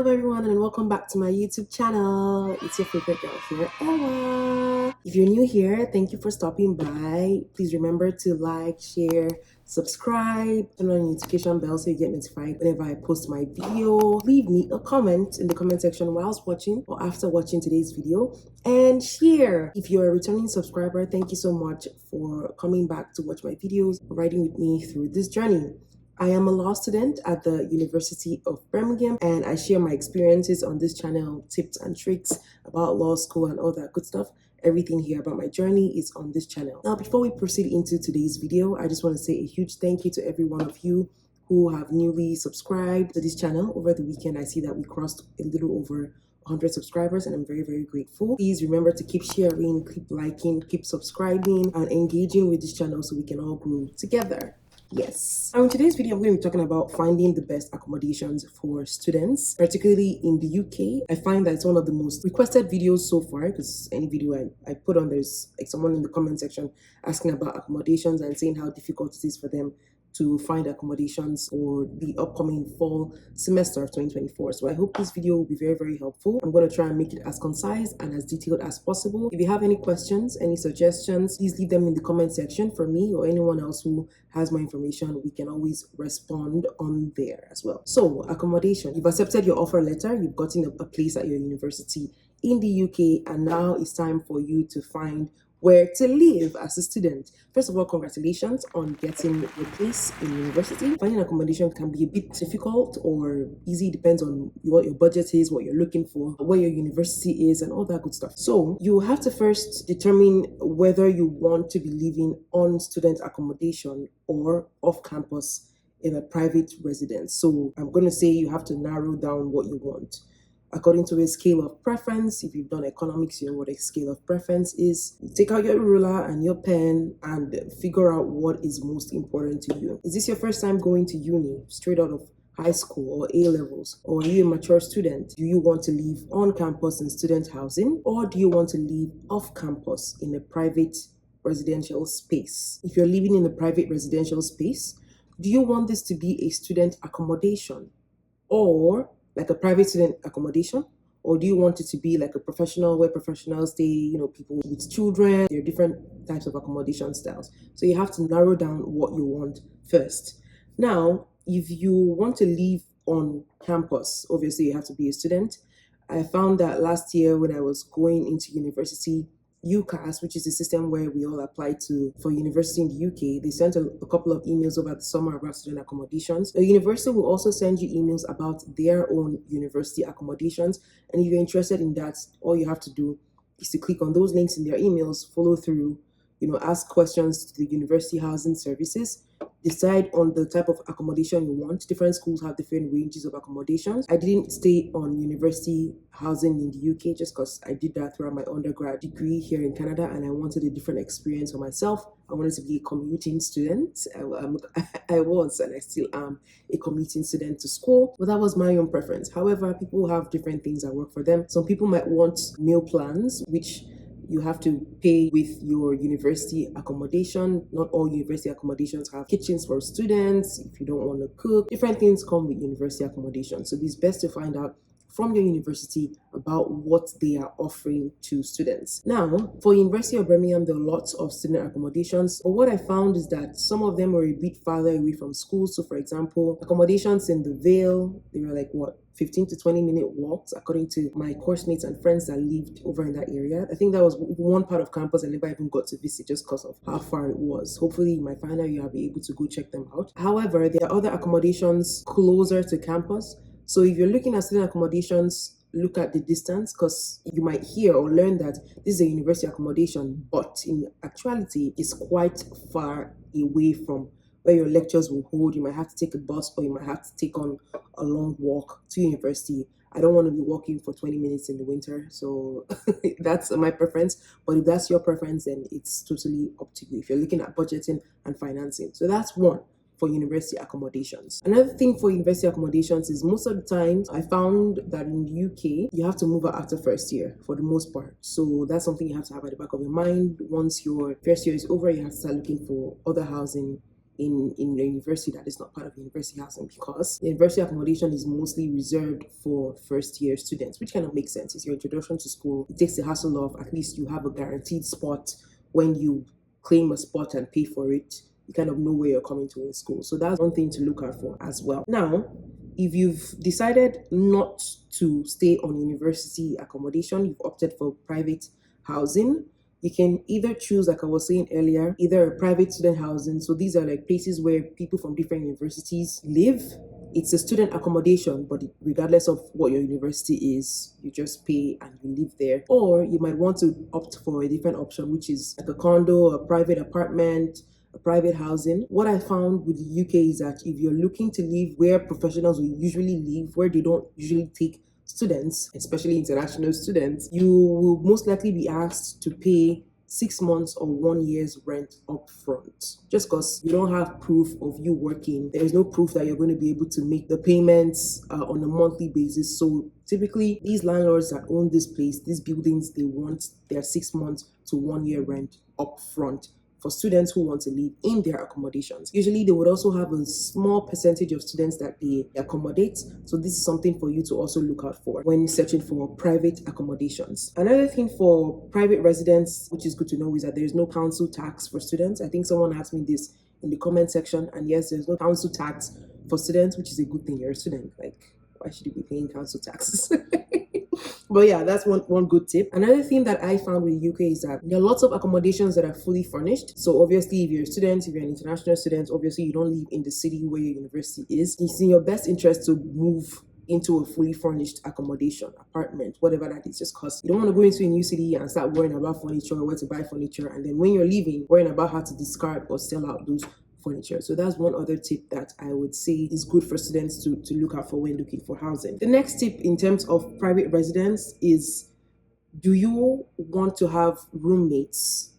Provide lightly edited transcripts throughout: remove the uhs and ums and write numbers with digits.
Hello everyone and welcome back to my YouTube channel. It's your favorite girl here, Ella. If you're new here, thank you for stopping by. Please remember to like, share, subscribe, turn on the notification bell so you get notified whenever I post my video. Leave me a comment in the comment section whilst watching or after watching today's video, and share. If you're a returning subscriber, thank you so much for coming back to watch my videos, riding with me through this journey. I am a law student at the University of Birmingham, and I share my experiences on this channel, tips and tricks about law school and all that good stuff. Everything here about my journey is on this channel. Now, before we proceed into today's video, I just want to say a huge thank you to every one of you who have newly subscribed to this channel. Over the weekend, I see that we crossed a little over 100 subscribers, and I'm very, very grateful. Please remember to keep sharing, keep liking, keep subscribing, and engaging with this channel so we can all grow together. Yes. Now in today's video, I'm going to be talking about finding the best accommodations for students, particularly in the UK. I find that it's one of the most requested videos so far, because any video I put on, there's like someone in the comment section asking about accommodations and saying how difficult it is for them to find accommodations for the upcoming fall semester of 2024. So I hope this video will be very, very helpful. I'm going to try and make it as concise and as detailed as possible. If you have any questions, any suggestions, please leave them in the comment section for me or anyone else who has my information. We can always respond on there as well. So accommodation, you've accepted your offer letter, you've gotten a place at your university in the UK, and now it's time for you to find where to live as a student. First of all, congratulations on getting your place in university. Finding accommodation can be a bit difficult or easy, depends on what your budget is, what you're looking for, where your university is, and all that good stuff. So you have to first determine whether you want to be living on student accommodation or off campus in a private residence. So I'm going to say you have to narrow down what you want according to a scale of preference. If you've done economics, you know what a scale of preference is. You take out your ruler and your pen and figure out what is most important to you. Is this your first time going to uni, straight out of high school or A-levels? Or are you a mature student? Do you want to live on campus in student housing, or do you want to live off campus in a private residential space? If you're living in a private residential space, do you want this to be a student accommodation or like a private student accommodation, or do you want it to be like a professional, where professionals stay, you know, people with children? There are different types of accommodation styles. So you have to narrow down what you want first. Now, if you want to live on campus, obviously you have to be a student. I found that last year when I was going into university, UCAS, which is a system where we all apply to for university in the UK, they sent a couple of emails over the summer about student accommodations. The university will also send you emails about their own university accommodations, and if you're interested in that, all you have to do is to click on those links in their emails, follow through, you know, ask questions to the university housing services, decide on the type of accommodation you want. Different schools have different ranges of accommodations. I didn't stay on university housing in the UK just because I did that throughout my undergrad degree here in Canada, and I wanted a different experience for myself. I wanted to be a commuting student. I was and I still am a commuting student to school, but that was my own preference. However, people have different things that work for them. Some people might want meal plans, which you have to pay with your university accommodation. Not all university accommodations have kitchens for students. If you don't want to cook, different things come with university accommodation. So it's best to find out from your university about what they are offering to students. Now, for University of Birmingham, there are lots of student accommodations, but what I found is that some of them were a bit farther away from school. So for example, accommodations in the Vale, they were like 15 to 20-minute walks, according to my course mates and friends that lived over in that area. I think that was one part of campus I never even got to visit just because of how far it was. Hopefully in my final year I'll be able to go check them out. However, there are other accommodations closer to campus. So if you're looking at student accommodations, look at the distance, because you might hear or learn that this is a university accommodation, but in actuality, it's quite far away from where your lectures will hold. You might have to take a bus, or you might have to take on a long walk to university. I don't want to be walking for 20 minutes in the winter, so that's my preference. But if that's your preference, then it's totally up to you if you're looking at budgeting and financing. So that's one for university accommodations. Another thing for university accommodations is most of the time I found that in the UK you have to move out after first year for the most part. So that's something you have to have at the back of your mind. Once your first year is over, you have to start looking for other housing in the university that is not part of university housing, because the university accommodation is mostly reserved for first year students, which kind of makes sense. It's your introduction to school. It takes the hassle off. At least you have a guaranteed spot. When you claim a spot and pay for it, you kind of know where you're coming to in school. So that's one thing to look out for as well. Now, if you've decided not to stay on university accommodation, you've opted for private housing, you can either choose, like I was saying earlier, either a private student housing. So these are like places where people from different universities live. It's a student accommodation, but regardless of what your university is, you just pay and you live there. Or you might want to opt for a different option, which is like a condo, a private apartment, a private housing. What I found with the UK is that if you're looking to live where professionals will usually live, where they don't usually take students, especially international students, you will most likely be asked to pay 6 months or 1 year's rent up front. Just because you don't have proof of you working, there is no proof that you're going to be able to make the payments on a monthly basis. So typically, these landlords that own this place, these buildings, they want their 6 months to 1 year rent up front for students who want to live in their accommodations. Usually they would also have a small percentage of students that they accommodate. So this is something for you to also look out for when searching for private accommodations. Another thing for private residents, which is good to know, is that there is no council tax for students. I think someone asked me this in the comment section, and yes, there's no council tax for students, which is a good thing. You're a student. Like, why should you be paying council taxes? But yeah, that's one good tip. Another thing that I found with the UK is that there are lots of accommodations that are fully furnished. So obviously, if you're a student, if you're an international student, obviously you don't live in the city where your university is. It's in your best interest to move into a fully furnished accommodation, apartment, whatever that is, just because you don't want to go into a new city and start worrying about furniture, where to buy furniture, and then when you're leaving, worrying about how to discard or sell out those furniture. So that's one other tip that I would say is good for students to look out for when looking for housing. The next tip in terms of private residence is, do you want to have roommates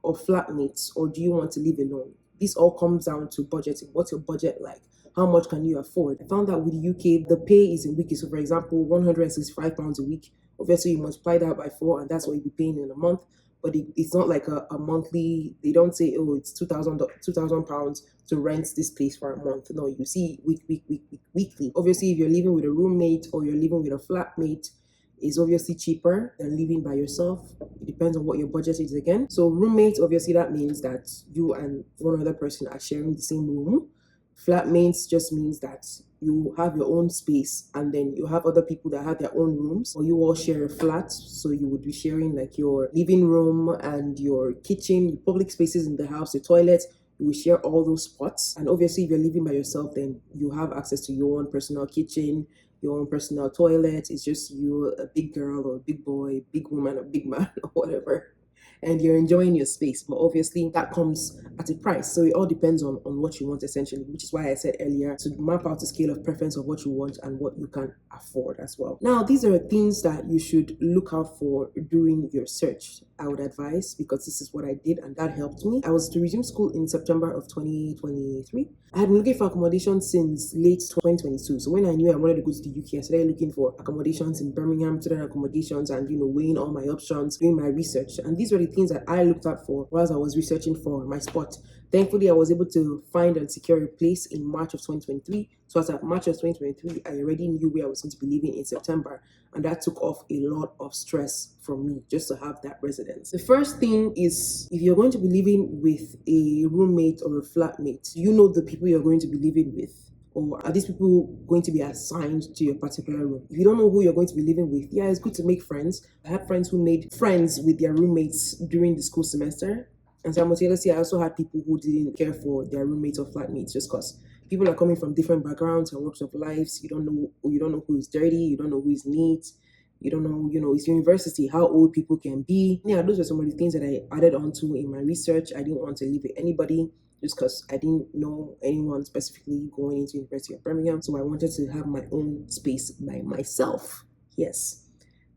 or flatmates, or do you want to live alone? This all comes down to budgeting. What's your budget like? How much can you afford? I found that with the UK, the pay is in weekly. So for example, £165 a week. Obviously, you multiply that by 4, and that's what you'll be paying in a month. But it's not like a monthly. They don't say, oh, it's £2,000 to rent this place for a month. No, you see weekly. Obviously, if you're living with a roommate or you're living with a flatmate, it's obviously cheaper than living by yourself. It depends on what your budget is again. So roommates, obviously that means that you and one other person are sharing the same room. Flatmates just means that you have your own space and then you have other people that have their own rooms, or you all share a flat. So you would be sharing like your living room and your kitchen, your public spaces in the house, the toilet. You will share all those spots. And obviously, if you're living by yourself, then you have access to your own personal kitchen, your own personal toilet. It's just you, a big girl or a big boy, big woman or big man or whatever, and you're enjoying your space. But obviously that comes at a price. So it all depends on what you want essentially, which is why I said earlier to map out a scale of preference of what you want and what you can afford as well. Now, these are things that you should look out for during your search, I would advise, because this is what I did and that helped me. I was to resume school in September of 2023. I had been looking for accommodation since late 2022. So when I knew I wanted to go to the UK, I started looking for accommodations in Birmingham, student accommodations, and weighing all my options, doing my research. And these were the things that I looked out for whilst I was researching for my spot. Thankfully, I was able to find and secure a place in March of 2023. So as of March of 2023, I already knew where I was going to be living in September. And that took off a lot of stress from me just to have that residence. The first thing is, if you're going to be living with a roommate or a flatmate, you know the people you're going to be living with. Or are these people going to be assigned to your particular room? If you don't know who you're going to be living with, yeah, it's good to make friends. I had friends who made friends with their roommates during the school semester. And simultaneously, I also had people who didn't care for their roommates or flatmates, just because people are coming from different backgrounds and walks of lives. You don't know who is dirty. You don't know who is neat. You don't know, it's university, how old people can be. Yeah, those are some of the things that I added onto in my research. I didn't want to live with anybody just because I didn't know anyone specifically going into University of Birmingham. So I wanted to have my own space by myself. Yes.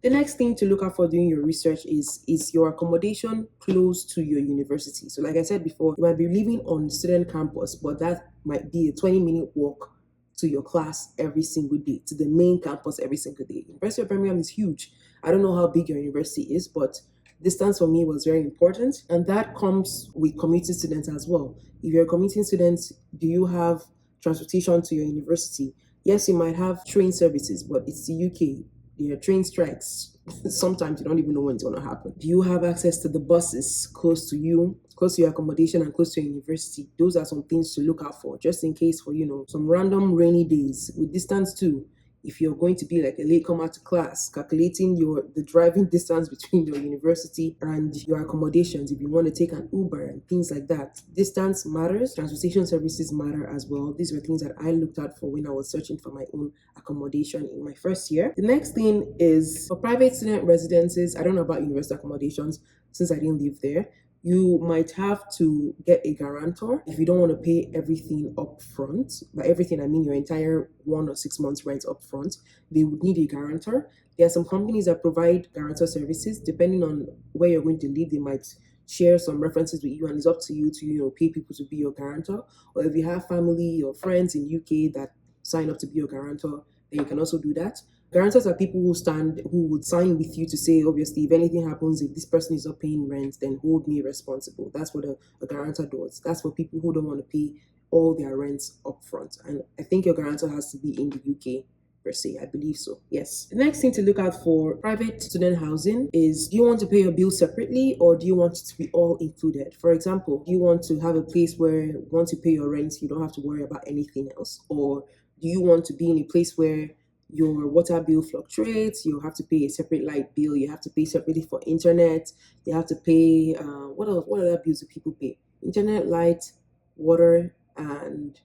The next thing to look out for doing your research is your accommodation close to your university? So like I said before, you might be living on student campus, but that might be a 20-minute walk to your class every single day, to the main campus every single day. University of Birmingham is huge. I don't know how big your university is, but Distance for me was very important, and that comes with commuting students as well. If you're a commuting student, do you have transportation to your university? Yes, you might have train services, but it's the UK. There are train strikes. Sometimes you don't even know when it's going to happen. Do you have access to the buses close to you, close to your accommodation and close to your university? Those are some things to look out for, just in case for, some random rainy days. With distance too, if you're going to be like a latecomer to class, calculating the driving distance between your university and your accommodations, if you want to take an Uber and things like that. Distance matters. Transportation services matter as well. These were things that I looked out for when I was searching for my own accommodation in my first year. The next thing is for private student residences. I don't know about university accommodations since I didn't live there. You might have to get a guarantor if you don't want to pay everything up front. By everything, I mean your entire 1 or 6 months rent up front. They would need a guarantor. There are some companies that provide guarantor services. Depending on where you're going to live, they might share some references with you, and it's up to you to pay people to be your guarantor. Or if you have family or friends in UK that sign up to be your guarantor, then you can also do that. Guarantors are people who would sign with you to say, obviously, if anything happens, if this person is not paying rent, then hold me responsible. That's what a guarantor does. That's for people who don't want to pay all their rents up front. And I think your guarantor has to be in the UK per se. I believe so. Yes. The next thing to look out for private student housing is, do you want to pay your bill separately or do you want it to be all included? For example, do you want to have a place where once you pay your rent, you don't have to worry about anything else? Or do you want to be in a place where your water bill fluctuates, you have to pay a separate light bill, you have to pay separately for internet, you have to pay, what other bills do people pay? Internet, light, water, and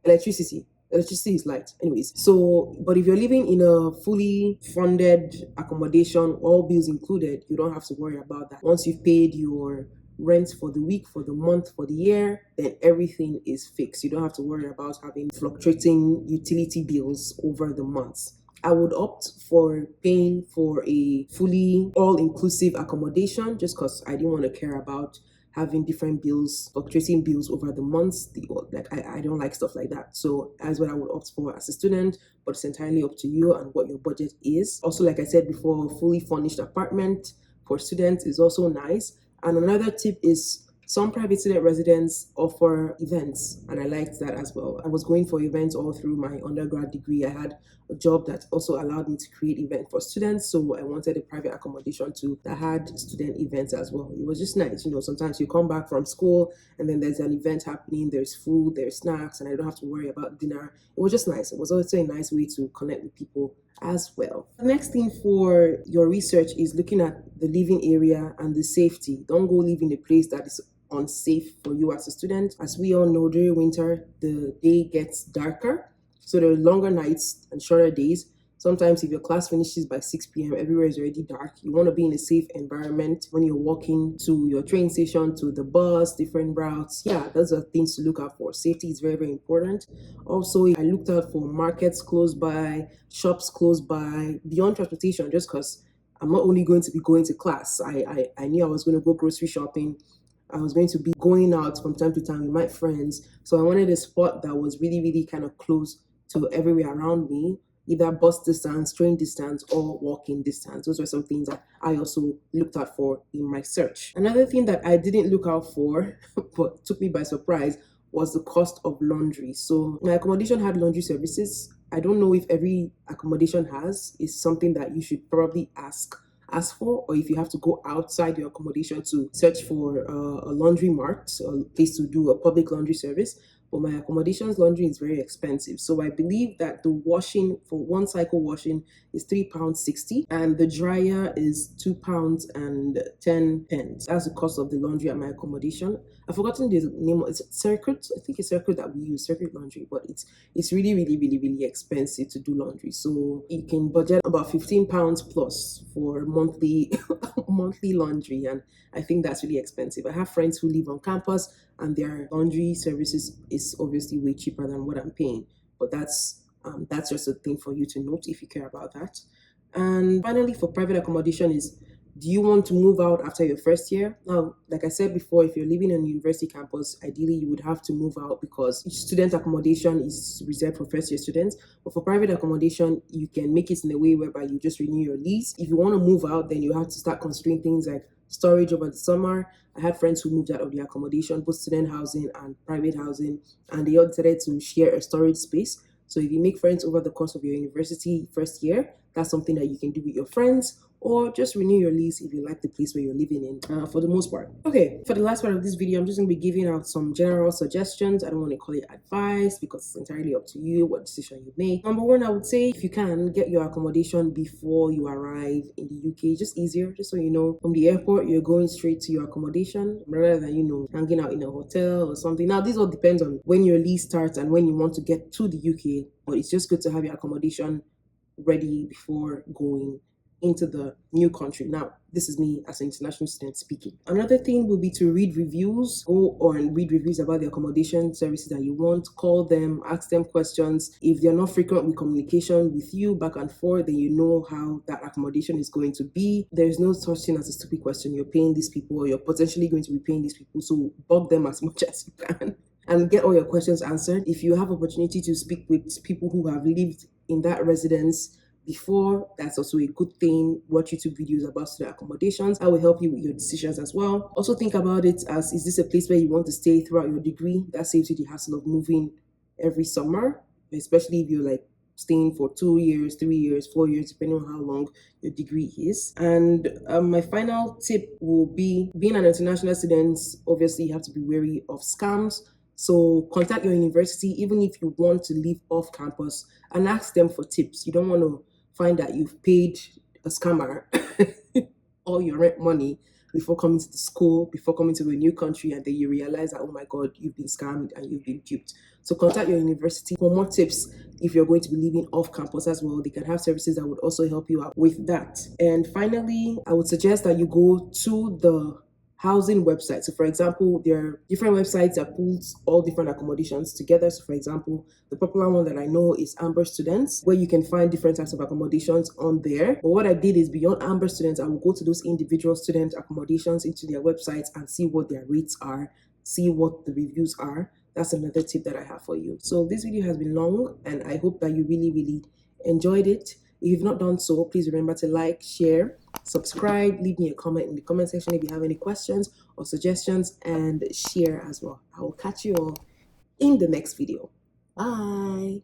electricity. Electricity is light. Anyways, so, but if you're living in a fully funded accommodation, all bills included, you don't have to worry about that. Once you've paid your rent for the week, for the month, for the year, then everything is fixed. You don't have to worry about having fluctuating utility bills over the months. I would opt for paying for a fully all-inclusive accommodation just because I didn't want to care about having different bills, fluctuating bills over the months. I don't like stuff like that. So that's what I would opt for as a student, but it's entirely up to you and what your budget is. Also, like I said before, fully furnished apartment for students is also nice. And another tip is some private student residents offer events, and I liked that as well. I was going for events all through my undergrad degree. I had a job that also allowed me to create events for students, so I wanted a private accommodation too that had student events as well. It was just nice. Sometimes you come back from school and then there's an event happening, there's food, there's snacks, and I don't have to worry about dinner. It was just nice. It was also a nice way to connect with people as well. The next thing for your research is looking at the living area and the safety. Don't go live in a place that is unsafe for you as a student. As we all know, during winter, the day gets darker. So there are longer nights and shorter days. Sometimes if your class finishes by 6 p.m., everywhere is already dark. You want to be in a safe environment when you're walking to your train station, to the bus, different routes. Yeah, those are things to look out for. Safety is very, very important. Also, I looked out for markets close by, shops close by, beyond transportation, just because I'm not only going to be going to class. I knew I was going to go grocery shopping. I was going to be going out from time to time with my friends. So I wanted a spot that was really, really kind of close to everywhere around me, either bus distance, train distance, or walking distance. Those were some things that I also looked out for in my search. Another thing that I didn't look out for, but took me by surprise, was the cost of laundry. So my accommodation had laundry services. I don't know if every accommodation has. It's something that you should probably ask for, or if you have to go outside your accommodation to search for a laundry mart, a place to do a public laundry service. But my accommodation's laundry is very expensive. So I believe that the washing for one cycle washing is £3.60 and the dryer is £2.10. That's the cost of the laundry at my accommodation. I've forgotten the name. It's Circuit. I think it's Circuit that we use, Circuit Laundry, but it's really, really, really, really expensive to do laundry. So you can budget about £15 plus for monthly monthly laundry, and I think that's really expensive. I have friends who live on campus and their laundry services is obviously way cheaper than what I'm paying. But that's just a thing for you to note if you care about that. And finally, for private accommodation is, do you want to move out after your first year? Now, like I said before, if you're living on a university campus, ideally you would have to move out because student accommodation is reserved for first year students. But for private accommodation, you can make it in a way whereby you just renew your lease. If you want to move out, then you have to start considering things like storage over the summer. I had friends who moved out of their accommodation, both student housing and private housing, and they all decided to share a storage space. So if you make friends over the course of your university first year, that's something that you can do with your friends, or just renew your lease if you like the place where you're living in, for the most part. Okay, for the last part of this video, I'm just going to be giving out some general suggestions. I don't want to call it advice because it's entirely up to you what decision you make. Number one, I would say if you can, get your accommodation before you arrive in the UK. Just easier, just so you know, from the airport, you're going straight to your accommodation rather than, hanging out in a hotel or something. Now, this all depends on when your lease starts and when you want to get to the UK, but it's just good to have your accommodation ready before going into the new country. Now, this is me as an international student speaking. Another thing will be to read reviews. Go on, read reviews about the accommodation services that you want. Call them, ask them questions. If they're not frequent with communication with you back and forth, then you know how that accommodation is going to be. There's no such thing as a stupid question. You're paying these people, or you're potentially going to be paying these people, so bug them as much as you can and get all your questions answered. If you have opportunity to speak with people who have lived in that residence before, that's also a good thing. Watch YouTube videos about student accommodations. That will help you with your decisions as well. Also think about it as, is this a place where you want to stay throughout your degree? That saves you the hassle of moving every summer, especially if you're like staying for 2 years, 3 years, 4 years, depending on how long your degree is. And my final tip will be, being an international student, obviously you have to be wary of scams. So contact your university, even if you want to live off campus, and ask them for tips. You don't want to find that you've paid a scammer all your rent money before coming to the school, before coming to a new country, and then you realize that, oh my God, you've been scammed and you've been duped. So contact your university for more tips. If you're going to be living off campus as well, they can have services that would also help you out with that. And finally, I would suggest that you go to the housing website. So for example, there are different websites that pulls all different accommodations together. So for example, the popular one that I know is Amber Students, where you can find different types of accommodations on there. But what I did is, beyond Amber Students, I will go to those individual student accommodations into their websites and see what their rates are, see what the reviews are. That's another tip that I have for you. So this video has been long, and I hope that you really enjoyed it. If you've not done so, please remember to like, share, subscribe, leave me a comment in the comment section if you have any questions or suggestions, and share as well. I will catch you all in the next video. Bye.